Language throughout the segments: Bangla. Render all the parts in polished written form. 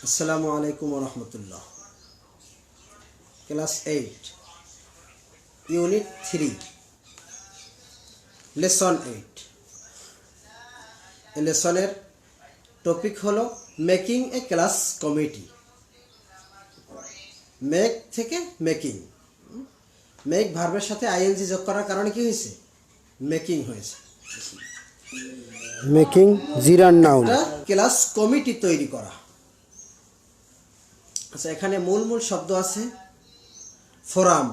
আসসালামু আলাইকুম ওয়া রাহমাতুল্লাহ। Class 8 unit 3 lesson 8। এই লেসনের টপিক হলো মেকিং এ ক্লাস কমিটি। মেক থেকে মেকিং, মেক ভার্বের সাথে আইএনজি যোগ করার কারণে কি হয়েছে? মেকিং হয়েছে। Making gerund noun. Class committee তৈরি করা। আচ্ছা, এখানে মূল শব্দ আছে ফোরাম,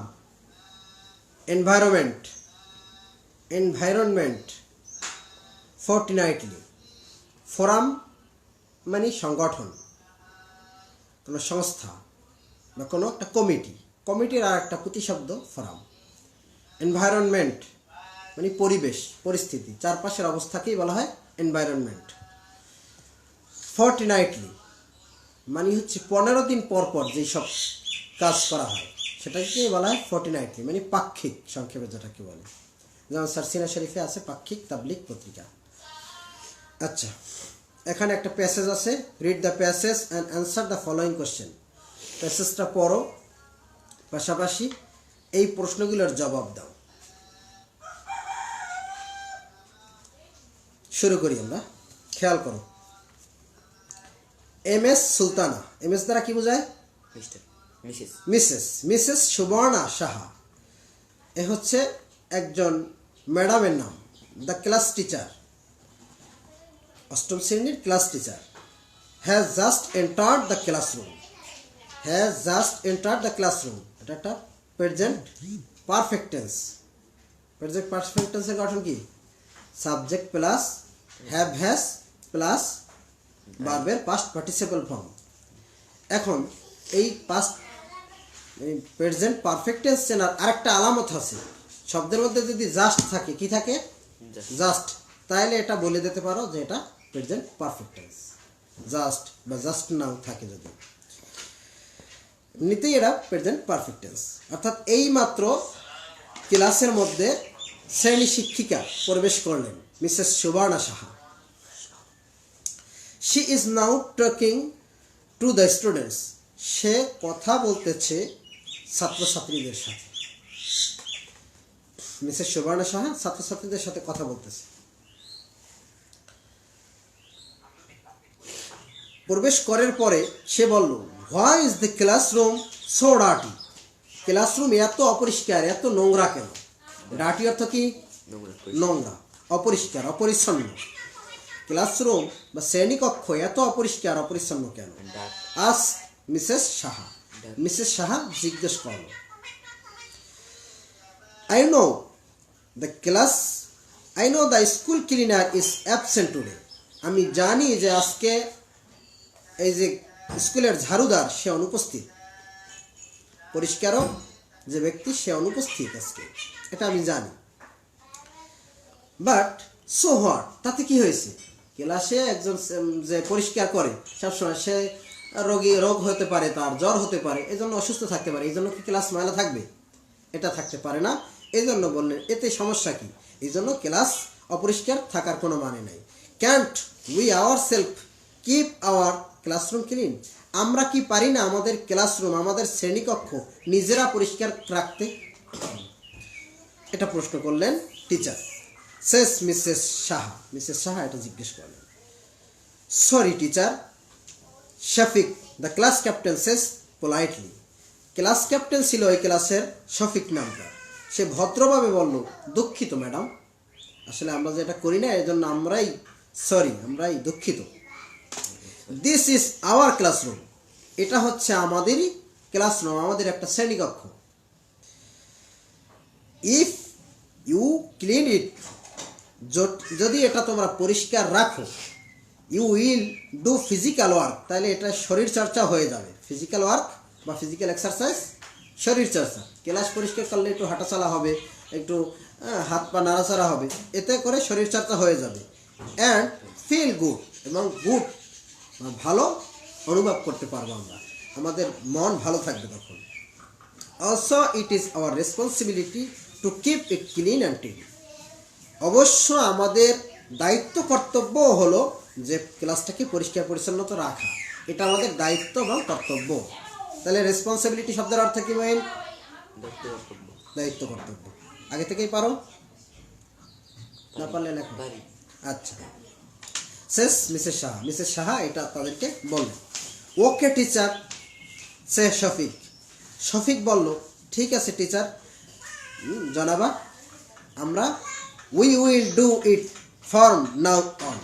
এনভায়রনমেন্ট, ফর্টনাইটলি। ফোরাম মানে সংগঠন, কোনো সংস্থা বা কোনো একটা কমিটি। কমিটির আর একটা প্রতিশব্দ ফোরাম। এনভায়রনমেন্ট মানে পরিবেশ, পরিস্থিতি, চারপাশের অবস্থাকেই বলা হয় এনভায়রনমেন্ট। ফর্টনাইটলি মানে হচ্ছে 15 দিন পর পর যেই সব কাজ করা হয় সেটাকে বলা হয় ফর্টনাইটলি, মানে পাক্ষিক সংক্ষেপে যেটাকে বলে। যেমন সারসিনা শরীফে আছে পাক্ষিক তাবলিগ পত্রিকা। আচ্ছা, এখানে একটা প্যাসেজ আছে, read the passage and answer the following question. প্যাসেজটা পড়ো, পাশাপাশি এই প্রশ্নগুলোর জবাব দাও। শুরু করি আমরা, খেয়াল করো। এমএস সুলতানা, এমএস দ্বারা কি বোঝায়? মিসেস সুবর্ণা সাহা, এ হচ্ছে একজন ম্যাডামের নাম। দ্য ক্লাস টিচার, অষ্টম শ্রেণীর class teacher. Has just entered the classroom, এটা একটা present perfect tense. Present perfect টেন্সের গঠন কি? Subject plus have has plus ভার্বের পাস্ট পার্টিসিপল ফর্ম। এখন এই পাস্ট প্রেজেন্ট পারফেক্ট টেন্স চেনার আরেকটা আলামত আছে। শব্দের মধ্যে যদি জাস্ট থাকে, কি থাকে? জাস্ট। তাহলে এটা বলে দিতে পারো যে এটা প্রেজেন্ট পারফেক্ট টেন্স। জাস্ট বা জাস্ট নাও থাকে যদি, এমনিতেই এটা প্রেজেন্ট পারফেক্ট টেন্স। অর্থাৎ এই মাত্র ক্লাসের মধ্যে শ্রেণী শিক্ষিকা প্রবেশ করলেন, Mrs Subarna Saha. She is now talking to the students. সে কথা বলতেছে ছাত্রছাত্রীদের সাথে। মিসেস সুবর্ণা সাহা ছাত্রছাত্রীদের সাথে কথা বলতেছে। প্রবেশ করার পরে সে বলল, Why is the classroom so dirty? Classroom এত অপরিষ্কার, এত নোংরা কেন? ডার্টি অর্থ কি? নোংরা, অপরিষ্কার, অপরিচ্ছন্ন। ক্লাসরুম বা শ্রেণীকক্ষ এত অপরিষ্কার, অপরিচ্ছন্ন কেন? আজ মিসেস সাহা জিজ্ঞেস করল। I know the school cleaner is absent today. আমি জানি যে আজকে এই যে স্কুলের ঝাড়ুদার সে অনুপস্থিত। পরিষ্কারক যে ব্যক্তি সে অনুপস্থিত আজকে, এটা আমি জানি। বাট সো হোয়াট, তাতে কি হয়েছে? ক্লাসে একজন যে পরিষ্কার করে সবসময়, সে রোগ হতে পারে, তার জ্বর হতে পারে, এই জন্য অসুস্থ থাকতে পারে। এই জন্য কি ক্লাস ময়লা থাকবে? এটা থাকতে পারে না। এই জন্য বললেন এতে সমস্যা কি? এই জন্য ক্লাস অপরিষ্কার থাকার কোনো মানে নাই। Can't we ourself keep our classroom clean? আমরা কি পারি না আমাদের ক্লাসরুম, আমাদের শ্রেণীকক্ষ নিজেরা পরিষ্কার রাখতে? এটা প্রশ্ন করলেন টিচার। শেষ মিসেস সাহা এটা জিজ্ঞেস করলেন। Sorry teacher, Shafiq the class captain says politely. Class captain ছিল এই ক্লাসের শফিক নামটা। সে ভদ্রভাবে বলল, দুঃখিত ম্যাডাম। আসলে আমরা যেটা করি না, এই জন্য আমরাই দুঃখিত। দিস ইজ আওয়ার ক্লাসরুম, এটা হচ্ছে আমাদেরই ক্লাসরুম, আমাদের একটা শ্রেণীকক্ষ। ইফ ইউ ক্লিন ইট, যদি এটা তোমরা পরিষ্কার রাখো, you will do physical work, তাহলে এটা শরীর চর্চা হয়ে যাবে। ফিজিক্যাল ওয়ার্ক বা ফিজিক্যাল এক্সারসাইজ, শরীর চর্চা। ক্লাস পরিষ্কার করলে একটু হাঁটাচলা হবে, একটু হাত পা নাড়াচাড়া হবে, এতে করে শরীর চর্চা হয়ে যাবে। অ্যান্ড ফিল গুড, এবং গুড ভালো অনুভব করতে পারবো আমরা, আমাদের মন ভালো থাকবে তখন। Also it is our responsibility to keep it clean and টিডি। অবশ্য আমাদের দায়িত্ব কর্তব্য হলো যে ক্লাসটাকে পরিষ্কার পরিচ্ছন্নতা রাখা। এটা আমাদের দায়িত্ব এবং কর্তব্য। তাহলে রেসপন্সিবিলিটি শব্দের অর্থ কি বলেন? দায়িত্ব কর্তব্য। আগে থেকেই পারো, না পারলে লেখো। আচ্ছা, শেষ মিসেস সাহা এটা তাদেরকে বললেন। ওকে টিচার, সে শফিক বলল, ঠিক আছে টিচার, জনাবা, আমরা we will do it form now on.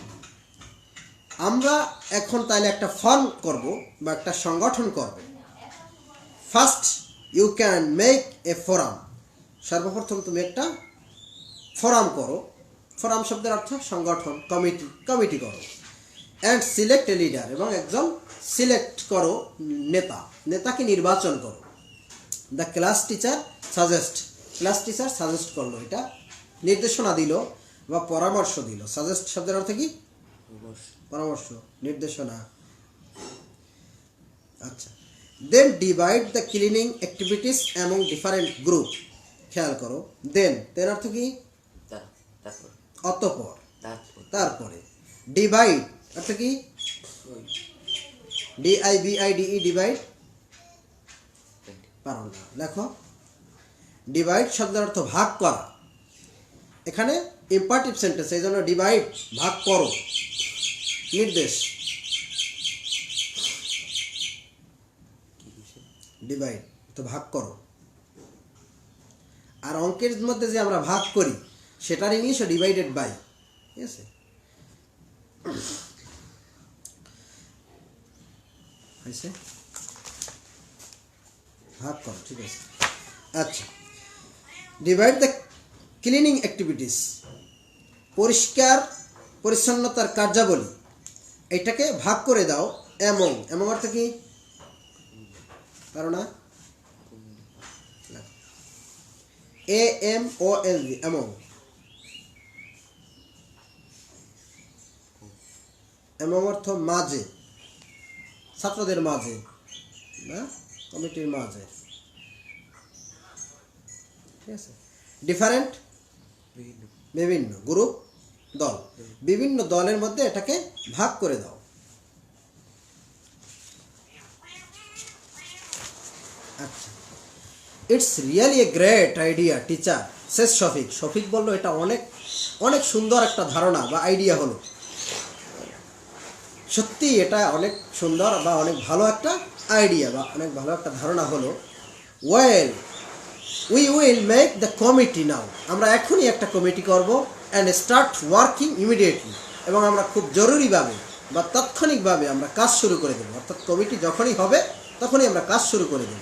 আমরা এখন তাহলে একটা ফর্ম করব বা একটা সংগঠন করব। First you can make a forum. সর্বপ্রথম তুমি একটা ফোরাম করো। ফোরাম শব্দের অর্থ সংগঠন, কমিটি করো। অ্যান্ড সিলেক্ট এ লিডার, এবং একজন সিলেক্ট করো, নেতাকে নির্বাচন করো। দ্য ক্লাস টিচার সাজেস্ট করলো, এটা নির্দেশনা দিল বা পরামর্শ দিল। সাজেস্ট শব্দের অর্থ কি? পরামর্শ, নির্দেশনা। আচ্ছা, then divide the cleaning activities among different group. খেয়াল করো, দেন অর্থ কি? অতঃপর, তারপরে। ডিভাইড অর্থ কি? DIVIDE, divide. পারো না, লেখো। ডিভাইড শব্দের অর্থ ভাগ করা। এখানে ইম্পারেটিভ সেন্টেন্স, এই জন্য ডিভাইড, ভাগ করো, নির্দেশ। ডিভাইড তো ভাগ করো। আর অঙ্কের মধ্যে যে আমরা ভাগ করি সেটার ইংলিশে ডিভাইডেড বাই, ঠিক আছে? ভাগ করো, ঠিক আছে। আচ্ছা, ডিভাইড দ্য ক্লিনিং অ্যাক্টিভিটিস, পরিষ্কার পরিচ্ছন্নতার কার্যাবলী, এটাকে ভাগ করে দাও। এমন অর্থ কি? কারণ AMONG, এমন অর্থ মাঝে, ছাত্রদের মাঝে না কমিটির মাঝে, ঠিক আছে। ডিফারেন্ট, বিভিন্ন, গ্রুপ, দল, বিভিন্ন দলের মধ্যে এটাকে ভাগ করে দাও। আচ্ছা, it's really a great idea teacher, শেষ শফিক বলল, এটা অনেক সুন্দর একটা ধারণা বা আইডিয়া হলো। সত্যি এটা অনেক সুন্দর বা অনেক ভালো একটা আইডিয়া বা অনেক ভালো একটা ধারণা হলো। Well, we will make the committee now. আমরা এখনই একটা কমিটি করব। অ্যান্ড স্টার্ট ওয়ার্কিং ইমিডিয়েটলি, এবং আমরা খুব জরুরিভাবে বা তাৎক্ষণিকভাবে আমরা কাজ শুরু করে দেবো। অর্থাৎ কমিটি যখনই হবে তখনই আমরা কাজ শুরু করে দেব।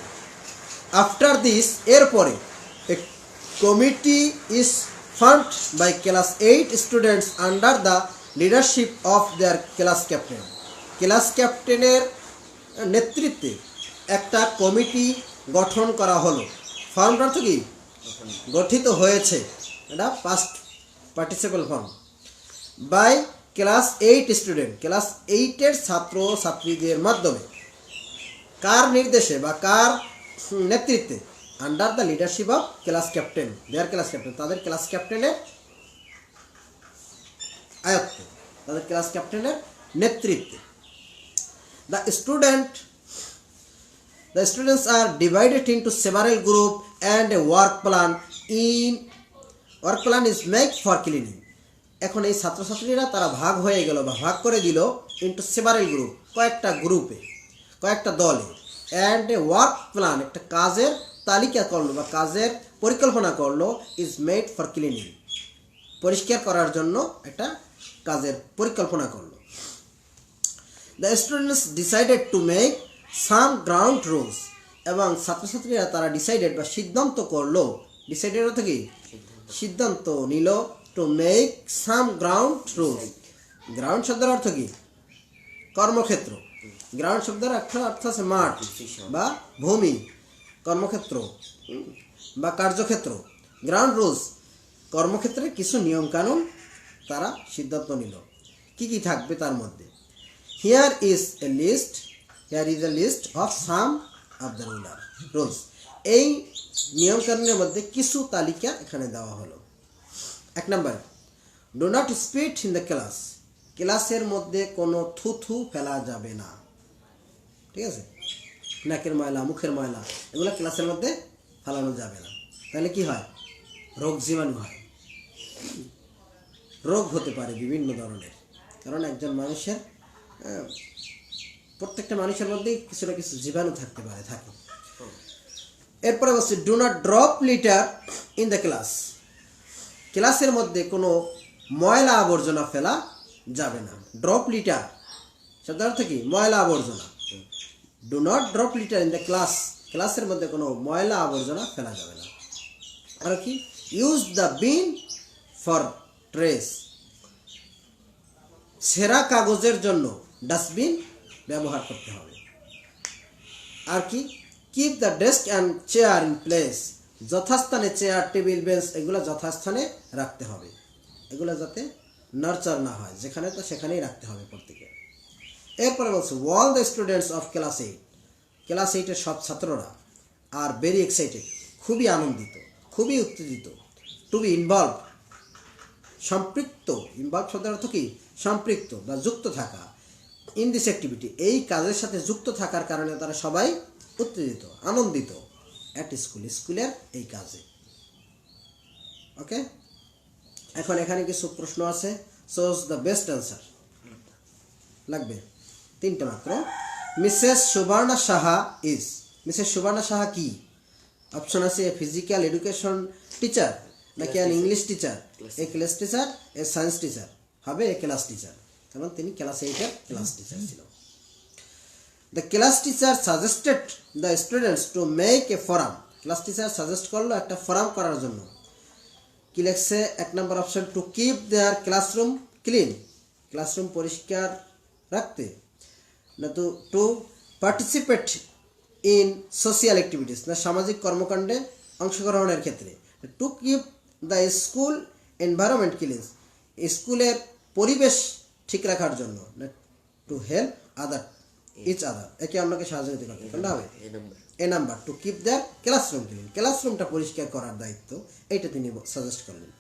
আফটার দিস, এরপরে, a committee is formed by class 8 students under the leadership of their class captain. Class ক্যাপ্টেনের নেতৃত্বে একটা কমিটি গঠন করা হলো। ফর্মটা অর্থ কি? গঠিত হয়েছে, এটা past participle form. By class 8 student, class 8-এর ছাত্র ছাত্রীদের মাধ্যমে। কার নির্দেশে বা কার নেতৃত্বে? Under the leadership of class captain, their class captain, তাদের ক্লাস ক্যাপ্টেনের আয়ত্তে, তাদের ক্লাস ক্যাপ্টেনের নেতৃত্বে। The students are divided into several groups and a work plan is made for cleaning. এখন এই ছাত্রছাত্রীরা তারা ভাগ হয়ে গেল বা ভাগ করে দিল ইনটু সেভারেল গ্রুপ, কয়েকটা গ্রুপে, কয়েকটা দলে। অ্যান্ড এ ওয়ার্ক প্ল্যান, একটা কাজের তালিকা করলো বা কাজের পরিকল্পনা করলো। ইজ মেড ফর ক্লিনিং, পরিষ্কার করার জন্য একটা কাজের পরিকল্পনা করলো। The students decided to make some ground rules, এবং ছাত্রছাত্রীরা তারা ডিসাইডেড বা সিদ্ধান্ত করলো। ডিসাইডেড অর্থ কি? সিদ্ধান্ত নিল। To make some ground rules, ground শব্দের অর্থ কি? কর্মক্ষেত্র। গ্রাউন্ড শব্দের অর্থ আছে মাঠ বা ভূমি, কর্মক্ষেত্র বা কার্যক্ষেত্র। গ্রাউন্ড রুলস, কর্মক্ষেত্রে কিছু নিয়মকানুন তারা সিদ্ধান্ত নিল। কি কি থাকবে তার মধ্যে? Here is a list of some of the rules. এই নিয়মকানুনের মধ্যে কিছু তালিকা এখানে দেওয়া হলো। 1 নম্বর, do not spit in the class, ক্লাসের মধ্যে কোনো থুথু ফেলা যাবে না। ঠিক আছে? নাকের ময়লা, মুখের ময়লা এগুলো ক্লাসের মধ্যে ফালানো যাবে না। তাহলে কি হয়? রোগ জীবাণু হয়, রোগ হতে পারে বিভিন্ন ধরনের। কারণ একজন মানুষের প্রত্যেকটা মানুষের মধ্যেই কিছু না কিছু জীবাণু থাকতে পারে, থাকে। এরপরে বলছি do not drop litre in the class. ক্লাসের মধ্যে কোনো ময়লা আবর্জনা ফেলা যাবে না। ড্রপ লিটার শব্দের অর্থ কি? ময়লা আবর্জনা। Do not drop litre in the class, ক্লাসের মধ্যে কোনো ময়লা আবর্জনা ফেলা যাবে না। আর কি? Use the bin for trash, ছেঁড়া কাগজের জন্য ডাস্টবিন ব্যবহার করতে হবে। আর কি? Keep the desk and chair in place, যথাস্থানে চেয়ার, টেবিল, বেঞ্চ এগুলো যথাস্থানে রাখতে হবে। এগুলো যাতে নার্চার না হয়, যেখানে তো সেখানেই রাখতে হবে প্রত্যেকে। এরপরে বলছে all the students of class 8, class 8-এর সব ছাত্ররা আর ভেরি এক্সাইটেড, খুবই আনন্দিত, খুবই উত্তেজিত, টু বি ইনভলভ, সম্পৃক্ত। ইনভলভ শব্দের অর্থ কি? সম্পৃক্ত বা যুক্ত থাকা। ইন দিস অ্যাক্টিভিটি, এই কাজের সাথে যুক্ত থাকার কারণে তারা সবাই উত্তেজিত, আনন্দিত। অ্যাট স্কুল, স্কুলের এই কাজে। ওকে, এখন এখানে কিছু প্রশ্ন আছে। সোজ দ্য বেস্ট অ্যান্সার লাগবে 3টা মাত্র। Mrs Subarna Saha is, Mrs Subarna Saha কি? অপশন আছে এ ফিজিক্যাল এডুকেশন টিচার, নাকি an English teacher, a class teacher, a science teacher. হবে এ ক্লাস টিচার, কারণ তিনি ক্লাস 8-এর ক্লাস টিচার ছিল। The class teacher suggested the students to make a forum, class teacher suggest করলো একটা ফরাম করার জন্য। কি লেখছে? 1 নম্বর option, to keep their classroom clean, classroom পরিষ্কার রাখতে, না to participate in social activities, না সামাজিক কর্মকাণ্ডে অংশগ্রহণের ক্ষেত্রে, to keep the school environment clean, স্কুলের পরিবেশ ঠিক রাখার জন্য, না to help other each other, একে অন্যকে সহযোগিতা করতে। কোনটা হবে? A number, to keep the classroom clean, ক্লাসরুমটা পরিষ্কার করার দায়িত্ব, এইটা তিনি সাজেস্ট করলেন।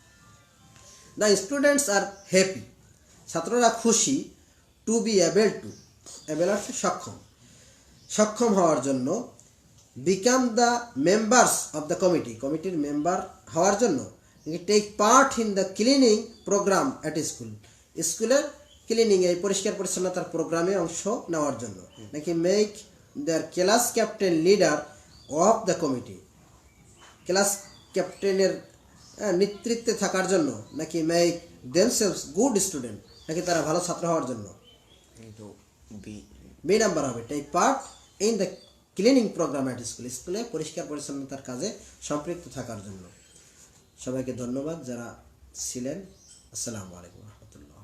দ্য স্টুডেন্টস আর হ্যাপি, ছাত্ররা খুশি। To be able to, able অর্থে সক্ষম, সক্ষম হওয়ার জন্য। Become the members of the committee, কমিটির মেম্বার হওয়ার জন্য। Take part in the cleaning programme at school, স্কুলের ক্লিনিং এই পরিষ্কার পরিচ্ছন্নতার প্রোগ্রামে অংশ নেওয়ার জন্য। নাকি make their class captain leader of the committee, class ক্যাপ্টেনের নেতৃত্বে থাকার জন্য। নাকি মেক দেমসেলস গুড স্টুডেন্ট, নাকি তারা ভালো ছাত্র হওয়ার জন্য। বি নাম্বার হবে, take part in the cleaning programme at school, স্কুলে পরিষ্কার পরিচ্ছন্নতার কাজে সম্পৃক্ত থাকার জন্য। সবাইকে ধন্যবাদ যারা ছিলেন। আসসালামু আলাইকুম রহমতুল্লাহ।